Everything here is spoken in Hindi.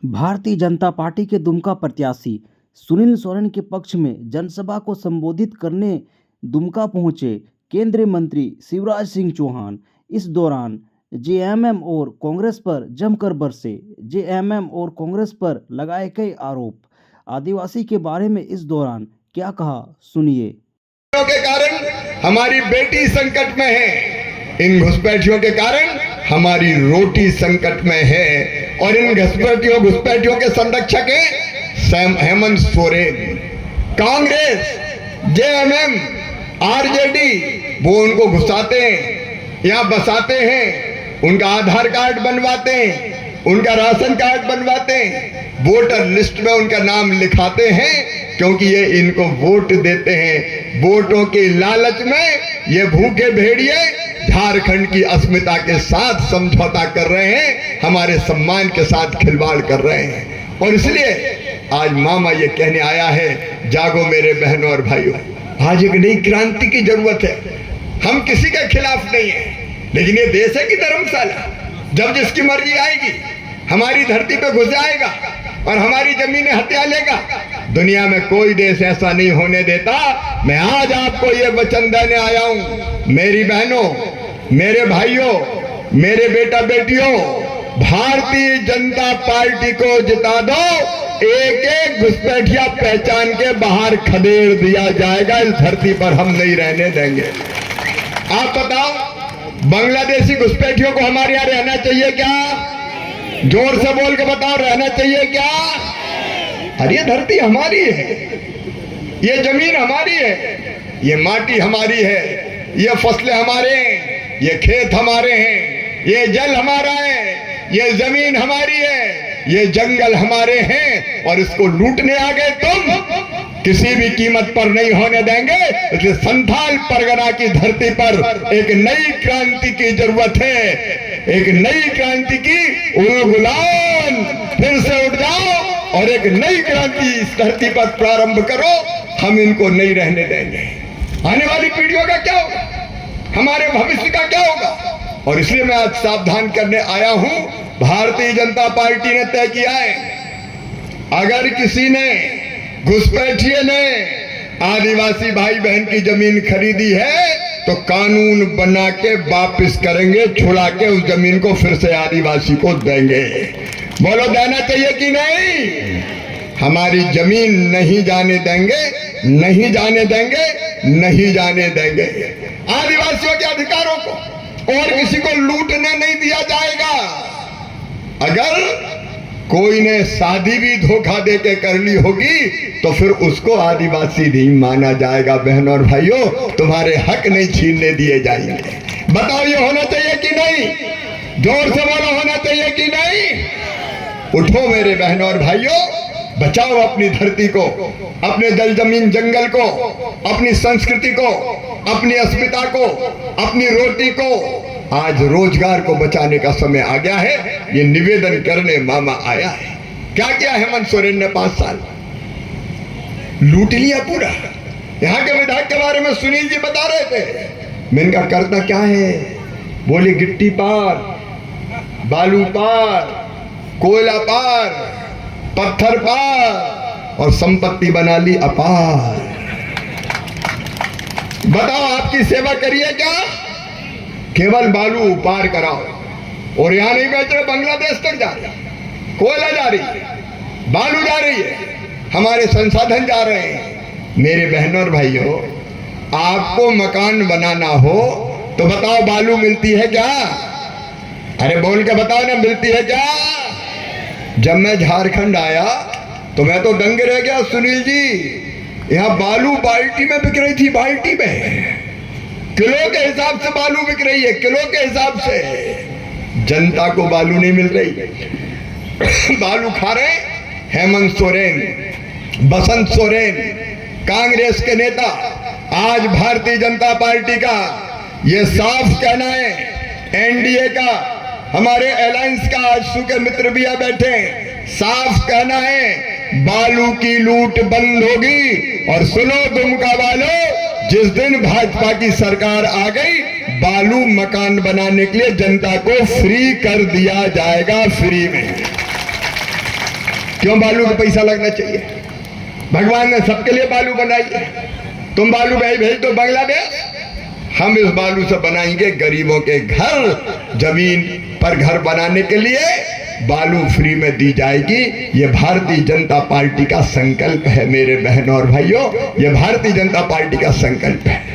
भारतीय जनता पार्टी के दुमका प्रत्याशी सुनील सोरेन के पक्ष में जनसभा को संबोधित करने दुमका पहुंचे केंद्रीय मंत्री शिवराज सिंह चौहान। इस दौरान जेएमएम और कांग्रेस पर जमकर बरसे। जेएमएम और कांग्रेस पर लगाए कई आरोप। आदिवासी के बारे में इस दौरान क्या कहा, सुनिए। के कारण हमारी बेटी संकट में है, इन घुसपैठियों के कारण हमारी रोटी संकट में है, और इन घुसपैठियों के संरक्षक हैं हेमंत सोरेन। कांग्रेस, जेएमएम, आरजेडी वो उनको घुसाते हैं, यहाँ बसाते हैं, उनका आधार कार्ड बनवाते हैं, उनका राशन कार्ड बनवाते हैं, वोटर लिस्ट में उनका नाम लिखाते हैं, क्योंकि ये इनको वोट देते हैं। वोटों के लालच में ये भूखे भेड़िए झारखंड की अस्मिता के साथ समझौता कर रहे हैं, हमारे सम्मान के साथ खिलवाड़ कर रहे हैं। और इसलिए आज मामा ये कहने आया है, जागो मेरे बहनों और भाइयों, आज एक नई क्रांति की जरूरत है। हम किसी के खिलाफ नहीं है, लेकिन ये देश है कि धर्मशाला, जब जिसकी मर्जी आएगी हमारी धरती पे घुस जाएगा और हमारी जमीनें हत्या लेगा। दुनिया में कोई देश ऐसा नहीं होने देता। मैं आज आपको ये वचन देने आया हूं, मेरी बहनों, मेरे भाइयों, मेरे बेटा बेटियों, भारतीय जनता पार्टी को जिता दो। एक एक घुसपैठिया पहचान के बाहर खदेड़ दिया जाएगा। इस धरती पर हम नहीं रहने देंगे। आप बताओ, बांग्लादेशी घुसपैठियों को हमारे यहाँ रहना चाहिए क्या? जोर से बोल के बताओ, रहना चाहिए क्या? अरे ये धरती हमारी है, ये जमीन हमारी है, ये माटी हमारी है, ये फसलें हमारे हैं, ये खेत हमारे हैं, ये जल हमारा है, ये जमीन हमारी है, ये जंगल हमारे हैं, और इसको लूटने आ गए तुम। किसी भी कीमत पर नहीं होने देंगे। इसलिए संथाल परगना की धरती पर एक नई क्रांति की जरूरत है, एक नई क्रांति की उलगुलान। फिर से उठ जाओ और एक नई क्रांति इस धरती पर प्रारंभ करो। हम इनको नहीं रहने देंगे। आने वाली पीढ़ियों का क्या होगा, हमारे भविष्य का क्या होगा? और इसलिए मैं आज सावधान करने आया हूं। भारतीय जनता पार्टी ने तय किया है, अगर किसी ने, घुसपैठिए ने आदिवासी भाई बहन की जमीन खरीदी है तो कानून बना के वापस करेंगे, छुड़ा के उस जमीन को फिर से आदिवासी को देंगे। बोलो, देना चाहिए कि नहीं? हमारी जमीन नहीं जाने देंगे, नहीं जाने देंगे, नहीं जाने देंगे। आदिवासियों के अधिकारों को और किसी को लूटने नहीं दिया जाएगा। अगर कोई ने शादी भी धोखा दे के कर ली होगी तो फिर उसको आदिवासी नहीं माना जाएगा। बहनों और भाइयों, तुम्हारे हक नहीं छीनने दिए जाएंगे। बताओ, ये होना चाहिए कि नहीं? जोर से बोलो, होना चाहिए कि नहीं? उठो मेरे बहनों और भाइयों, बचाओ अपनी धरती को, अपने जल जमीन जंगल को, अपनी संस्कृति को, अपनी अस्मिता को, अपनी रोटी को। आज रोजगार को बचाने का समय आ गया है। ये निवेदन करने मामा आया है। क्या किया हेमंत सोरेन ने? 5 साल लूट लिया पूरा। यहाँ के विधायक के बारे में सुनील जी बता रहे थे, मैं इनका करता क्या है? बोले, गिट्टी पार, बालू पार, कोयला पार, पत्थर पार, और संपत्ति बना ली अपार। बताओ, आपकी सेवा करिए क्या? केवल बालू पार कराओ। और यहां नहीं बेच रहे, बांग्लादेश तक जा रहे, कोयला जा रही है, बालू जा रही है, हमारे संसाधन जा रहे हैं। मेरे बहनों और भाइयों, आपको मकान बनाना हो तो बताओ, बालू मिलती है क्या? अरे बोल के बताओ ना, मिलती है क्या? जब मैं झारखंड आया तो मैं तो दंग रह गया सुनील जी। यहाँ बालू बाल्टी में बिक रही थी, बाल्टी में किलो के हिसाब से बालू बिक रही है, किलो के हिसाब से। जनता को बालू नहीं मिल रही। बालू खा रहे हेमंत सोरेन, बसंत सोरेन, कांग्रेस के नेता। आज भारतीय जनता पार्टी का ये साफ कहना है, एनडीए का, हमारे अलायंस का आजसू के मित्र भी बैठे, साफ कहना है, बालू की लूट बंद होगी। और सुनो दुमका वालों, जिस दिन भाजपा की सरकार आ गई, बालू मकान बनाने के लिए जनता को फ्री कर दिया जाएगा, फ्री में। क्यों बालू का पैसा लगना चाहिए? भगवान ने सबके लिए बालू बनाई है। तुम बालू भेज दो बांग्लादेश, हम इस बालू से बनाएंगे गरीबों के घर। जमीन पर घर बनाने के लिए बालू फ्री में दी जाएगी। ये भारतीय जनता पार्टी का संकल्प है मेरे बहनों और भाइयों, ये भारतीय जनता पार्टी का संकल्प है।